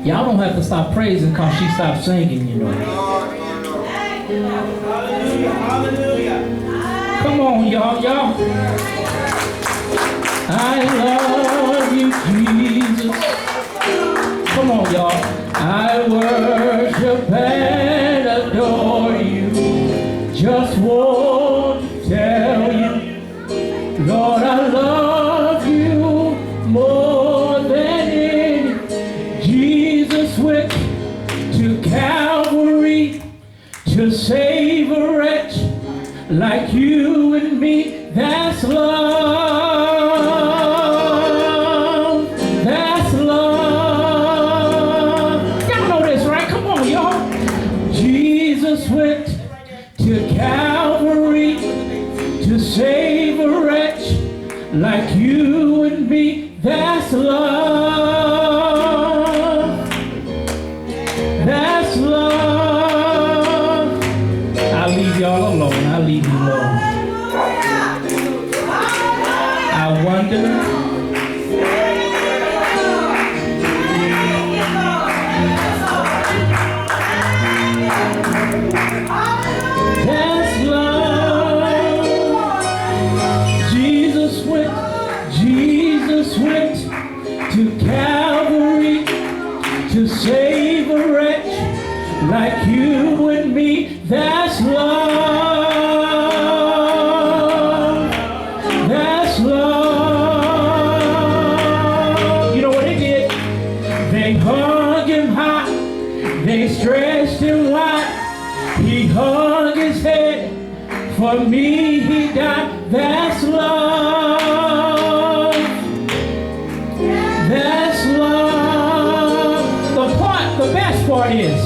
Y'all don't have to stop praising because she stopped singing, you know. Come on, y'all. I love you, Jesus. Come on, y'all. I worship and adore you. Just want to tell you, Lord, I love you more than any. Jesus went to Calvary to save a wretch like you and me. That's love. That's love. Y'all know this, right? Come on, y'all. Jesus went to Calvary to save a wretch like you and me. That's love. That's love. I'll leave y'all alone. I'll leave you alone. I wonder. That's love. Jesus went to Calvary to save a wretch like you and me. That's love. That's love. You know what they did? They hung him high. They stretched him wide. He hung his head. For me he died. That's love. That's love. The best part is,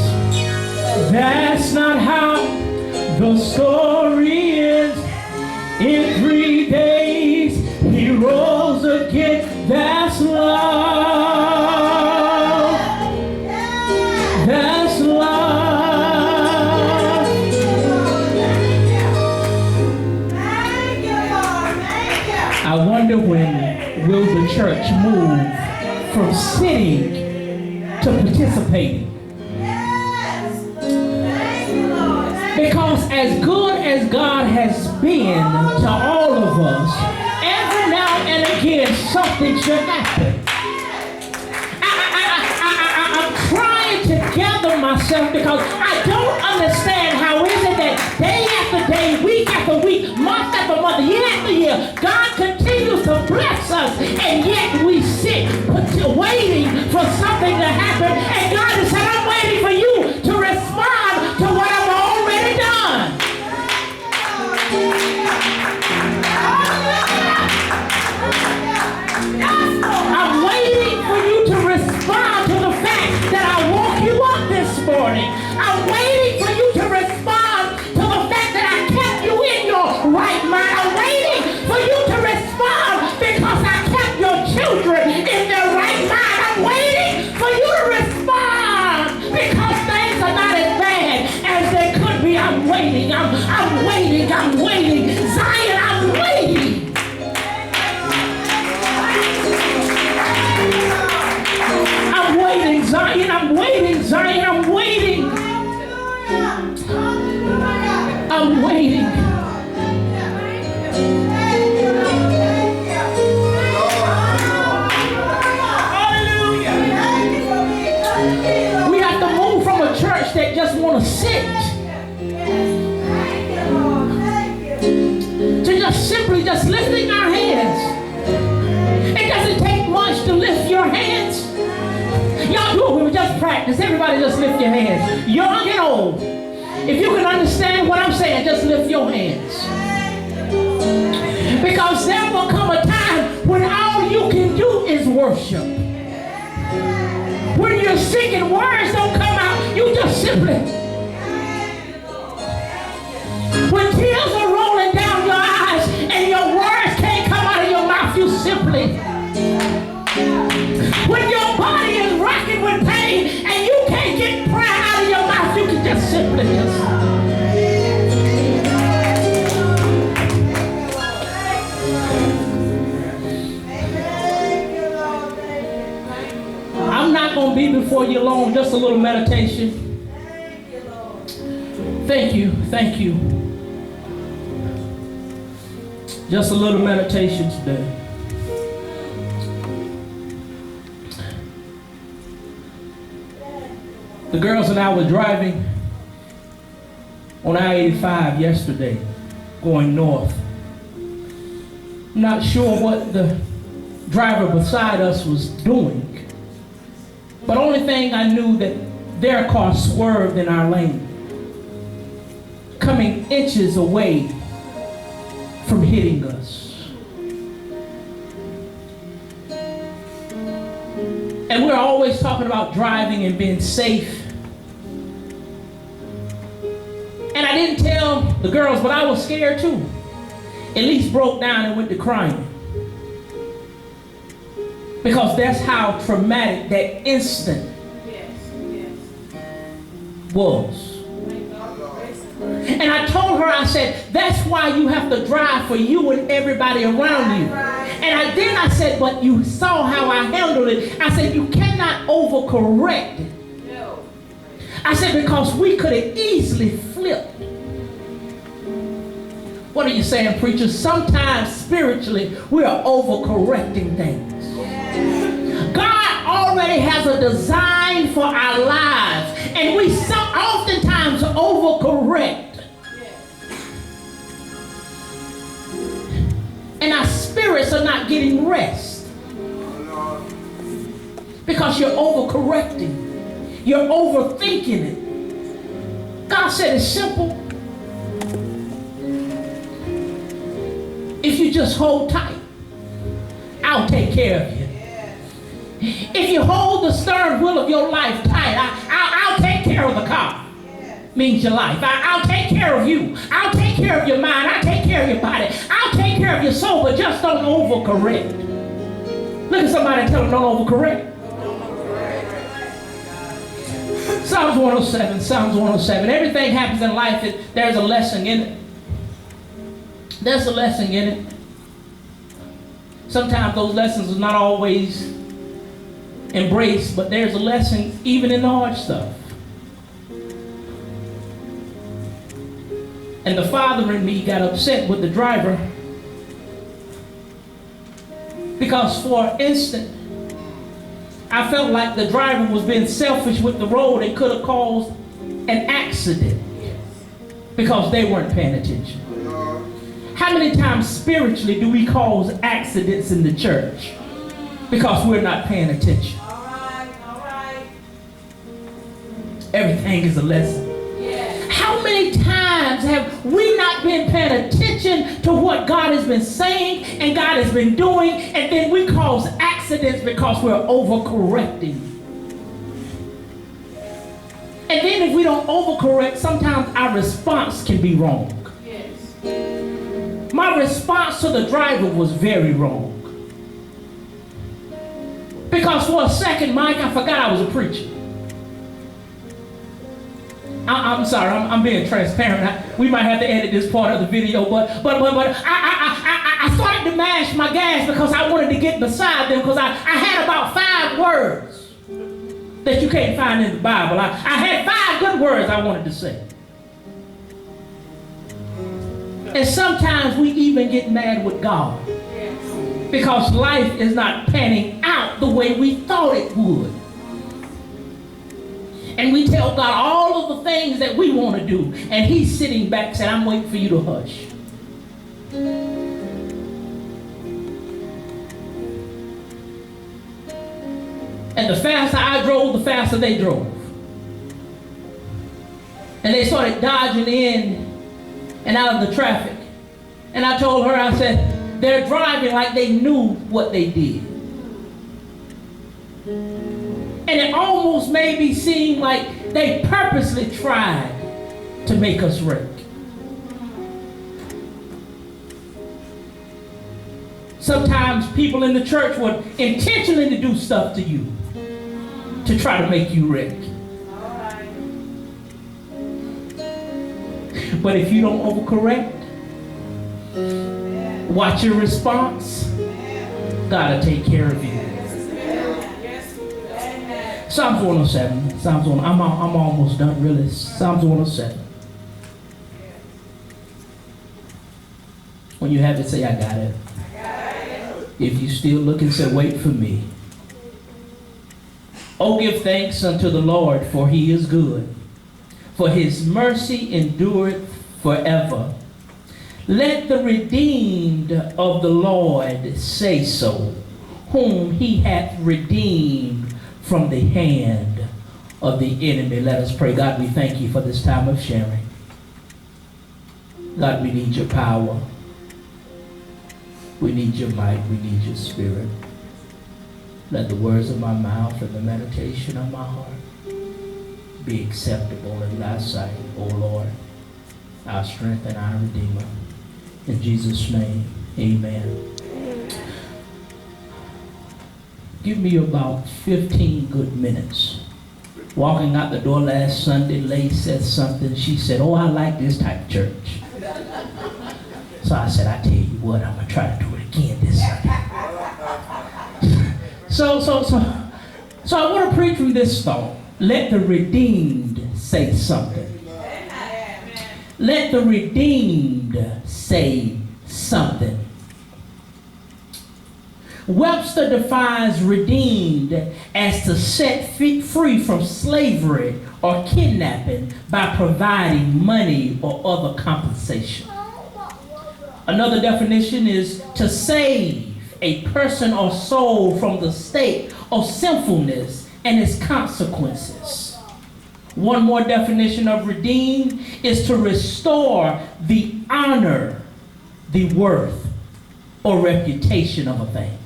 that's not how the story is. In 3 days he rose again. That's love. That's love. I wonder when will the church move from sitting to participating. Because as good as God has been to all of us, every now and again something should happen. I'm trying to gather myself because I don't understand how is it that day after day, week after week, month after month, year after year, God continues to bless us, and yet we sit waiting for something to happen, and God has said, I'm waiting for you to respond to what I've already done. I'm waiting for you to respond to the fact that I woke you up this morning. I'm waiting for you to respond to the fact that I kept you in your right mind. I'm waiting for you to respond because I kept your children in their right mind. I'm waiting for you to respond because things are not as bad as they could be. I'm waiting. I'm waiting. I'm waiting. Zion, I'm waiting. I'm waiting, Zion. I'm waiting, Zion. I'm waiting. I'm waiting. We have to move from a church that just want to sit to just simply just lifting our hands. It doesn't take much to lift your hands. Y'all do it. We just practice. Everybody just lift your hands. Young and old. If you can understand what I'm saying, just lift your hands. Because there will come a time when all you can do is worship. When you're sick and words don't come out, you just simply. When tears are rolling down your eyes and your words can't come out of your mouth, you simply. When your body is rocking with pain and you can't get prayer out of your mouth, you can just simply just. I'm not not going to be before you long. Just a little meditation. Thank you. Thank you. Just a little meditation today. The girls and I were driving on I-85 yesterday, going north. I'm not sure what the driver beside us was doing, but only thing I knew that their car swerved in our lane, coming inches away from hitting us. And we're always talking about driving and being safe. And I didn't tell the girls, but I was scared too. At least broke down and went to crying. Because that's how traumatic that instant was. And I told her, I said, that's why you have to drive for you and everybody around you. And then I said, but you saw how I handled it. I said, you cannot overcorrect it. I said, because we could have easily flipped. What are you saying, preacher? Sometimes spiritually, we are overcorrecting things. God already has a design for our lives, and we oftentimes overcorrect. And our spirits are not getting rest because you're overcorrecting. You're overthinking it. God said it's simple. If you just hold tight, I'll take care of you. If you hold the steering wheel of your life tight, I'll take care of the car. Means your life. I'll take care of you. I'll take care of your mind. I'll take care of your body. I'll take care of your soul, but just don't overcorrect. Look at somebody and tell them, don't overcorrect. Psalms 107, Psalms 107. Everything happens in life, there's a lesson in it. There's a lesson in it. Sometimes those lessons are not always embraced, but there's a lesson even in the hard stuff. And the father in me got upset with the driver because for an instant, I felt like the driver was being selfish with the road and could have caused an accident because they weren't paying attention. How many times spiritually do we cause accidents in the church because we're not paying attention? All right. Everything is a lesson. How many times have we not been paying attention to what God has been saying and God has been doing, and then we cause accidents because we're overcorrecting? And then if we don't overcorrect, sometimes our response can be wrong. My response to the driver was very wrong. Because for a second, Mike, I forgot I was a preacher. I'm sorry, I'm being transparent. We might have to edit this part of the video, but I started to mash my gas because I wanted to get beside them because I had about 5 words that you can't find in the Bible. I had 5 good words I wanted to say. And sometimes we even get mad with God because life is not panning out the way we thought it would. And we tell God all of the things that we want to do, and He's sitting back saying, I'm waiting for you to hush. And the faster I drove, the faster they drove. And they started dodging in and out of the traffic. And I told her, I said, they're driving like they knew what they did. And it almost made me seem like they purposely tried to make us wreck. Sometimes people in the church would intentionally do stuff to you to try to make you wreck. But if you don't overcorrect, watch your response. God will take care of you. Psalms 107. Psalms 1. I'm almost done, really. Psalms 107. When you have it, say, I got it. If you still looking, say, wait for me. Oh, give thanks unto the Lord, for he is good. For his mercy endureth forever. Let the redeemed of the Lord say so, whom he hath redeemed from the hand of the enemy. Let us pray. God, we thank you for this time of sharing. God, we need your power. We need your might. We need your spirit. Let the words of my mouth and the meditation of my heart be acceptable in thy sight, O Lord, our strength and our Redeemer. In Jesus' name, amen. Give me about 15 good minutes. Walking out the door last Sunday, Lay said something. She said, oh, I like this type of church. So I said, I tell you what, I'm going to try to do it again this Sunday. So I want to preach from this thought. Let the redeemed say something. Let the redeemed say something. Webster defines redeemed as to set free from slavery or kidnapping by providing money or other compensation. Another definition is to save a person or soul from the state of sinfulness and its consequences. One more definition of redeemed is to restore the honor, the worth, or reputation of a thing.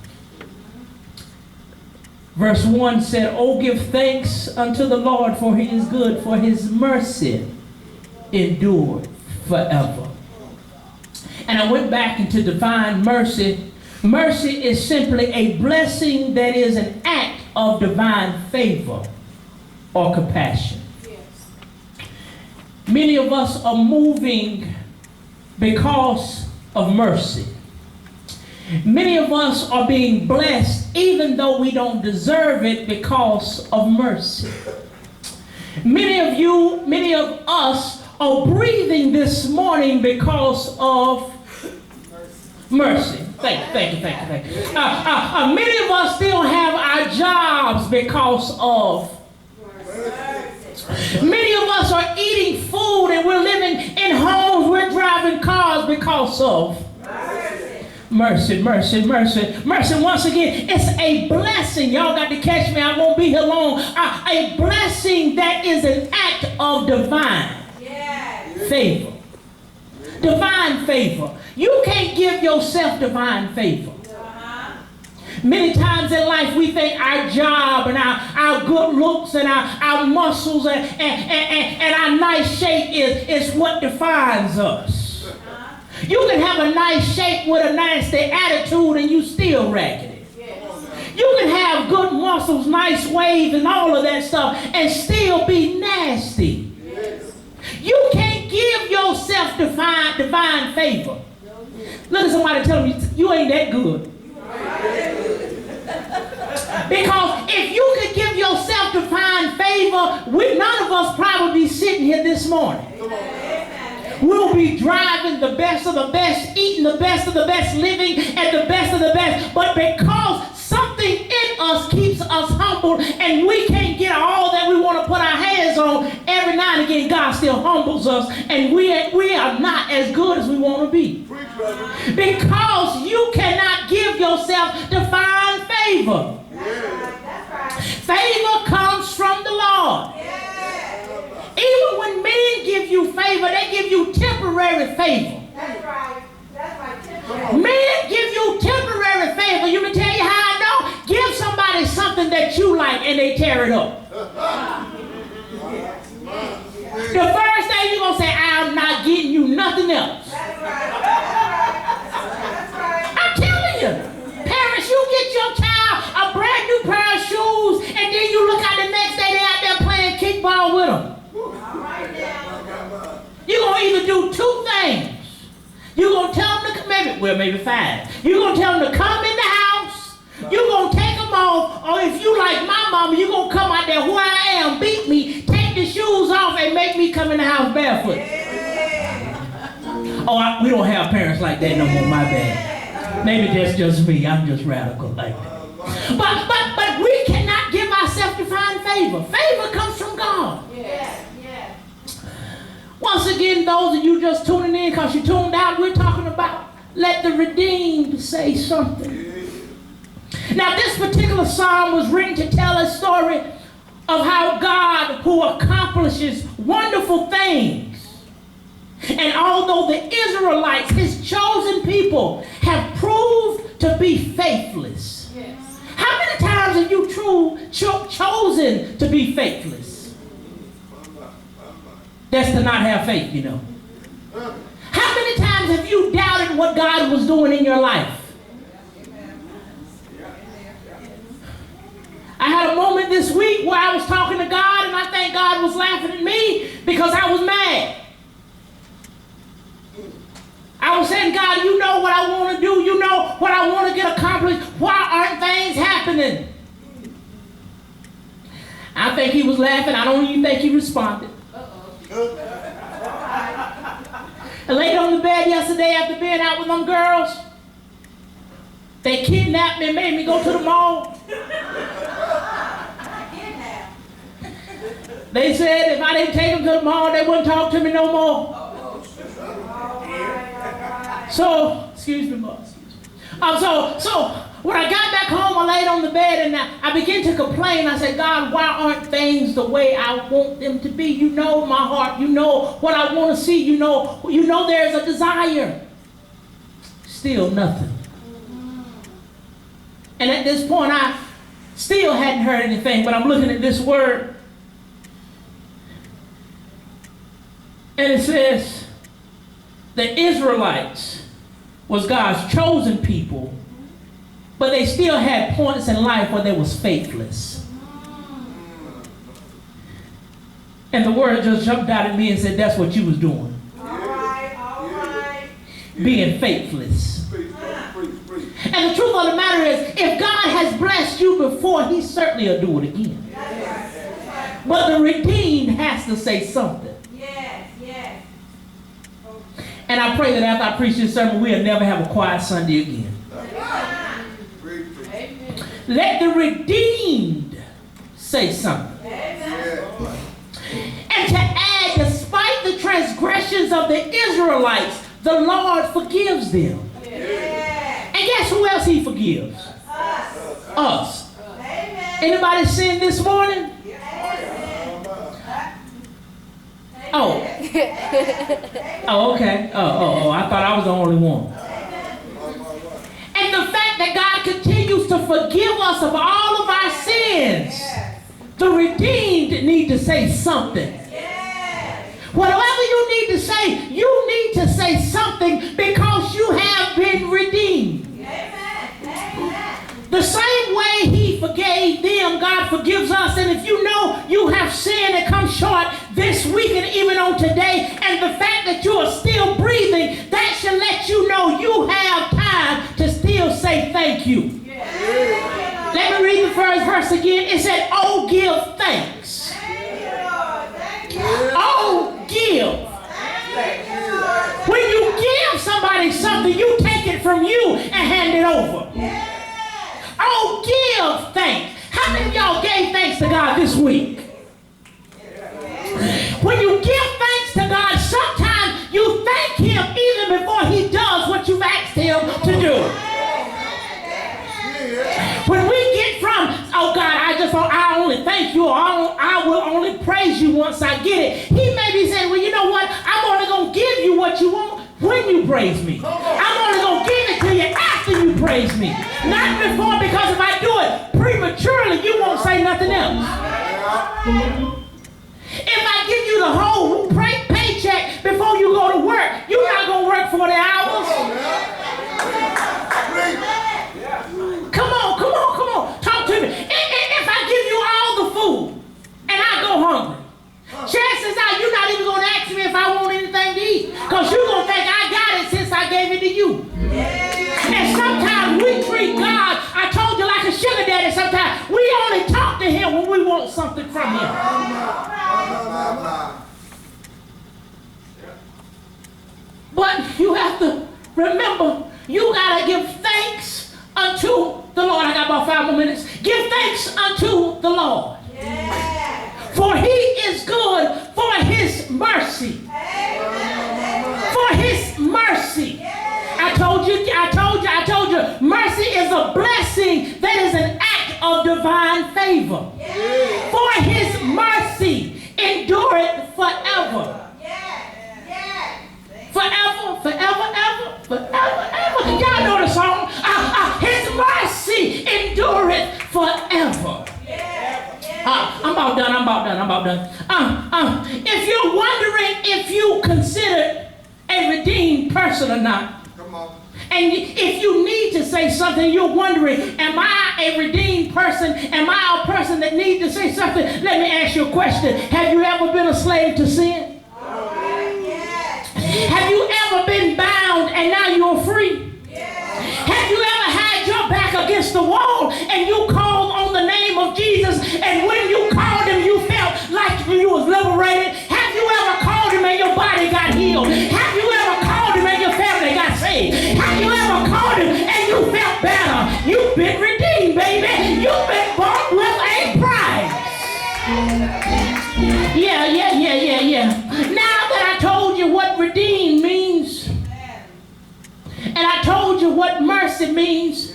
Verse 1 said, oh, give thanks unto the Lord, for he is good, for his mercy endured forever. And I went back into divine mercy. Mercy is simply a blessing that is an act of divine favor or compassion. Yes. Many of us are moving because of mercy. Many of us are being blessed even though we don't deserve it because of mercy. Many of us are breathing this morning because of mercy. Thank you. Many of us still have our jobs because of mercy. Many of us are eating food and we're living in homes, we're driving cars because of mercy. Mercy. Once again, it's a blessing. Y'all got to catch me. I won't be here long. A blessing that is an act of divine favor. Divine favor. You can't give yourself divine favor. Many times in life we think our job and our good looks and our muscles and our nice shape is what defines us. You can have a nice shape with a nasty attitude and you still raggedy. You can have good muscles, nice waves and all of that stuff and still be nasty. You can't give yourself divine favor. Look at somebody tell me, you ain't that good. Because if you could give yourself divine favor, none of us probably be sitting here this morning. We'll be driving the best of the best, eating the best of the best, living at the best of the best. But because something in us keeps us humble and we can't get all that we want to put our hands on, every now and again God still humbles us and we are not as good as we want to be. Because you cannot give yourself divine favor. Favor comes from the Lord. Even when men give you favor, they give you temporary favor. That's right. Men give you temporary favor. You can tell you how I know. Give somebody something that you like and they tear it up. The first thing you're going to say, I'm not getting you nothing else. That's right. I'm telling you. Parents, you get your child a brand new pair of shoes and then you look out the next day, they're out there playing kickball with them. You're going to either do two things. You're going to tell them to come, maybe five. You're going to tell them to come in the house. You're going to take them off, or if you like my mama, you're going to come out there where I am, beat me, take the shoes off, and make me come in the house barefoot. Oh, we don't have parents like that no more, my bad. Maybe that's just me. I'm just radical like that. But we cannot give ourselves divine favor. Favor comes from God. Once again, those of you just tuning in because you tuned out, we're talking about let the redeemed say something. Now, this particular psalm was written to tell a story of how God, who accomplishes wonderful things, and although the Israelites, his chosen people, have proved to be faithless. Yes. How many times have you chosen to be faithless? That's to not have faith, you know. How many times have you doubted what God was doing in your life? I had a moment this week where I was talking to God, and I think God was laughing at me because I was mad. I was saying, God, you know what I want to do. You know what I want to get accomplished. Why aren't things happening? I think he was laughing. I don't even think he responded. I laid on the bed yesterday after being out with them girls. They kidnapped me and made me go to the mall. They said if I didn't take them to the mall, they wouldn't talk to me no more. So, excuse me, boss. So when I got back home, I laid on the bed and I began to complain. I said, God, why aren't things the way I want them to be? You know my heart. You know what I want to see. You know there's a desire. Still nothing. And at this point, I still hadn't heard anything, but I'm looking at this word. And it says, the Israelites was God's chosen people, but they still had points in life where they was faithless. And the word just jumped out at me and said, that's what you was doing. All right. Being faithless. And the truth of the matter is, if God has blessed you before, he certainly will do it again. But the redeemed has to say something. And I pray that after I preach this sermon, we'll never have a quiet Sunday again. Let the redeemed say something. And to add, despite the transgressions of the Israelites, the Lord forgives them. And guess who else he forgives? Us. Anybody sin this morning? Oh. Oh, okay. Oh, I thought I was the only one. And the fact that God continues to forgive us of all of our sins, the redeemed need to say something. Whatever you need to say something because you have been redeemed. The same way he forgave them, God forgives us. And if you know you have sinned and come short this week and even on today, and the fact that you are still breathing, that should let you know you have time to still say thank you. Let me read the first verse again. It said, oh, give thanks. Oh, give. When you give somebody something, you take it from you and hand it over. Oh, give thanks. How many of y'all gave thanks to God this week? When you give thanks to God, sometimes you thank him even before he does what you've asked him to do. When we get from, oh God, I only thank you, or I will only praise you once I get it. He may be saying, well, you know what? I'm only going to give you what you want when you praise me. I'm only going to give it to you after you praise me. Not before, because if I do it prematurely, you won't say nothing else. If I give you the whole paycheck before you go to work, you're not going to work 40 hours. Come on. Talk to me. If I give you all the food and I go hungry, chances are you're not even going to ask me if I want anything to eat, because you're going to think I got it since I gave it to you. And sometimes we treat God, I told you, like a shepherd. sometimes we only talk to him when we want something from him. But you have to remember, you got to give thanks unto the Lord. I got about 5 more minutes. Give thanks unto the Lord. Yeah. For he is good, for his mercy. For his mercy. I told you, mercy is a blessing that is an act of divine favor. Yeah. For his mercy endureth forever. Forever, forever, ever, forever, ever. Y'all know the song. His mercy endureth forever. I'm about done. If you're wondering if you consider a redeemed person or not, come on. And if you need to say something, you're wondering, am I a redeemed person? Am I a person that needs to say something? Let me ask you a question. Have you ever been a slave to sin? Have you ever been bound and now you're free? Have you ever had your back against the wall and you called on the name of Jesus, and when you called him you felt like you was liberated? Have you ever called him and your body got healed? Have you ever called him and your family got saved? Have you ever called him and you felt better? You've been redeemed, baby. You've been bought with a price. Yeah. Now that I told you what redeemed means, and I told you what mercy means,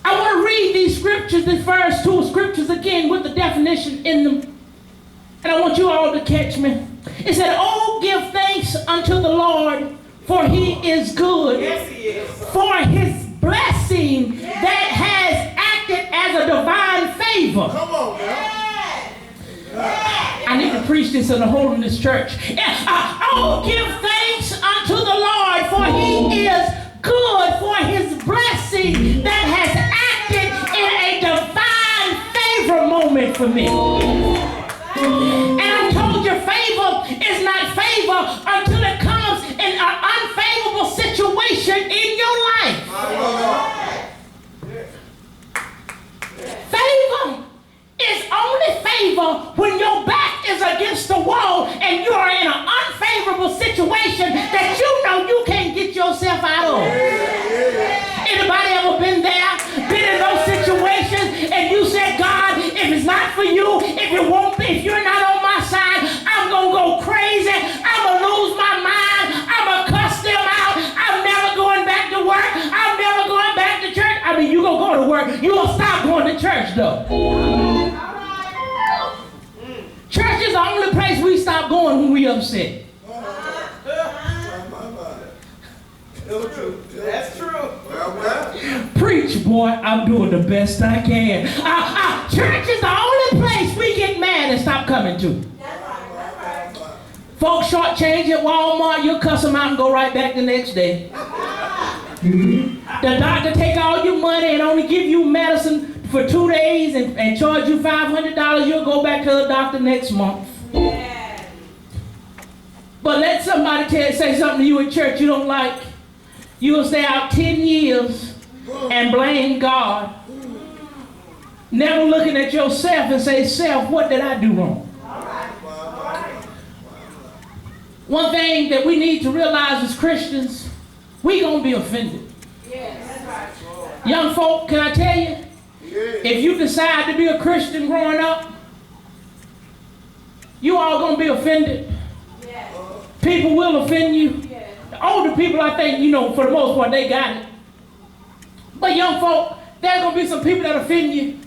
I want to read these scriptures, these first two scriptures again with the definition in them. And I want you all to catch me. It said, oh, give thanks unto the Lord, for he is good. Yes, he is. For his blessing that has acted as a divine favor. Come on, man. I need to preach this in the whole of this church. Oh, give thanks unto the Lord, for he is good, for his blessing that has acted in a divine favor moment for me. And I told you, favor is not favor until it comes in an unfavorable situation in your life. Favor is only favor when your back is against the wall and you are in an unfavorable situation that you know you can't get yourself out of. Anybody ever been there, been in those situations, and you said, God, if it's not for you, if it won't be, if you're not on my side, I'm going to go crazy, I'm going to lose my mind, I'm going to cuss them out, I'm never going back to work, I'm never going back to church. I mean, you're going to go to work, you're going to stop going to church though. Church is the only place we stop going when we upset. That's true. Preach, boy. I'm doing the best I can. Church is the only place we get mad and stop coming to. Folks shortchange at Walmart, you'll cuss them out and go right back the next day. The doctor take all your money and only give you medicine for 2 days and charge you $500, you'll go back to the doctor next month. Yeah. But let somebody say something to you in church you don't like. You'll stay out 10 years and blame God. Never looking at yourself and say, self, what did I do wrong? One thing that we need to realize as Christians, we're going to be offended. Yes. Young folk, can I tell you? If you decide to be a Christian growing up, you all going to be offended. Yes. People will offend you. Yes. The older people, I think, for the most part, they got it. But young folk, there's going to be some people that offend you.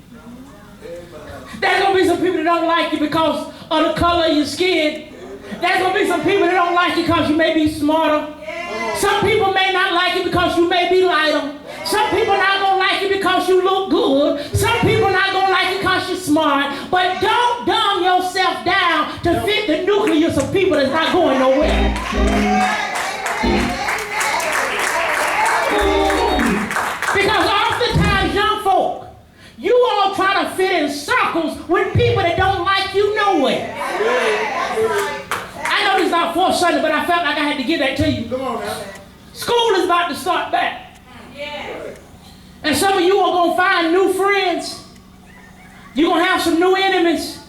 There's going to be some people that don't like you because of the color of your skin. There's going to be some people that don't like you because you may be smarter. Some people may not like you because you may be lighter. Some people not going to like you because you look good. Some people not going to like you because you're smart. But don't dumb yourself down to fit the nucleus of people that's not going nowhere. Because oftentimes, young folk, you all try to fit in circles with people that don't like you nowhere. I know this is not fourth Sunday, but I felt like I had to give that to you. Come on now. School is about to start back. Yeah. And some of you are going to find new friends You're going to have some new enemies.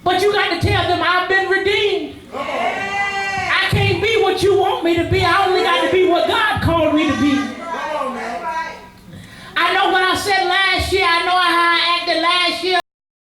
But you got to tell them, I've been redeemed. I can't be what you want me to be. I only got to be what God called me to be.